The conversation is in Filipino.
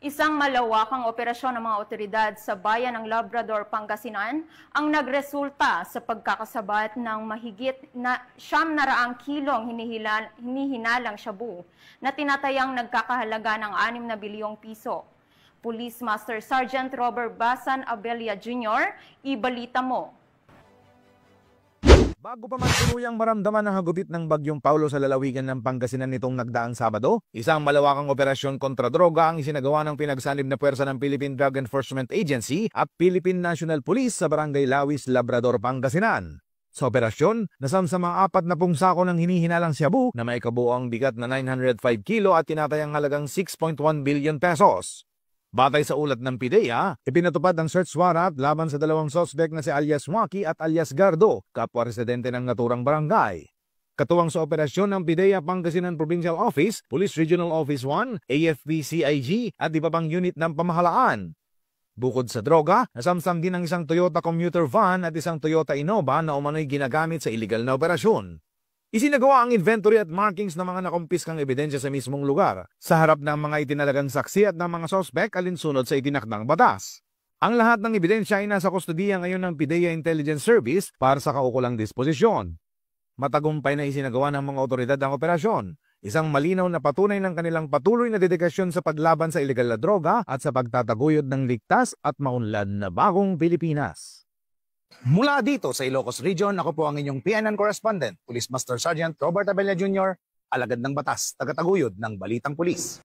Isang malawakang operasyon ng mga otoridad sa bayan ng Labrador, Pangasinan ang nagresulta sa pagkakasabat ng mahigit na 900 kilong hinihinalang shabu na tinatayang nagkakahalaga ng 6 na bilyong piso. Police Master Sergeant Robert Basan Abelia Jr., ibalita mo. Bago pa man tuluyang maramdaman ang hagupit ng Bagyong Paulo sa lalawigan ng Pangasinan nitong nagdaang Sabado, isang malawakang operasyon kontra droga ang isinagawa ng pinagsanib na puwersa ng Philippine Drug Enforcement Agency at Philippine National Police sa Barangay Lawis, Labrador, Pangasinan. Sa operasyon, nasamsamang 40 sako ng hinihinalang shabu na may kabuoang bigat na 905 kilo at tinatayang halagang 6.1 billion pesos. Batay sa ulat ng PIDEA, ipinatupad ang search warrant laban sa dalawang suspect na si alias Waki at alias Gardo, kapwa residente ng naturang barangay. Katuwang sa operasyon ng PIDEA Pangasinan Provincial Office, Police Regional Office 1, AFP-CIG at iba pang unit ng pamahalaan. Bukod sa droga, nasamsam din ang isang Toyota commuter van at isang Toyota Innova na umano'y ginagamit sa iligal na operasyon. Isinagawa ang inventory at markings ng mga nakumpiskang ebidensya sa mismong lugar, sa harap ng mga itinalagang saksi at ng mga sospek alinsunod sa itinakdang batas. Ang lahat ng ebidensya ay nasa kustodiya ngayon ng PIDEA Intelligence Service para sa kaukulang disposisyon. Matagumpay na isinagawa ng mga otoridad ang operasyon, isang malinaw na patunay ng kanilang patuloy na dedikasyon sa paglaban sa iligal na droga at sa pagtataguyod ng ligtas at maunlad na bagong Pilipinas. Mula dito sa Ilocos Region, ako po ang inyong PNN correspondent, Police Master Sergeant Robert Abella Jr., alagad ng batas, tagataguyod ng Balitang Pulis.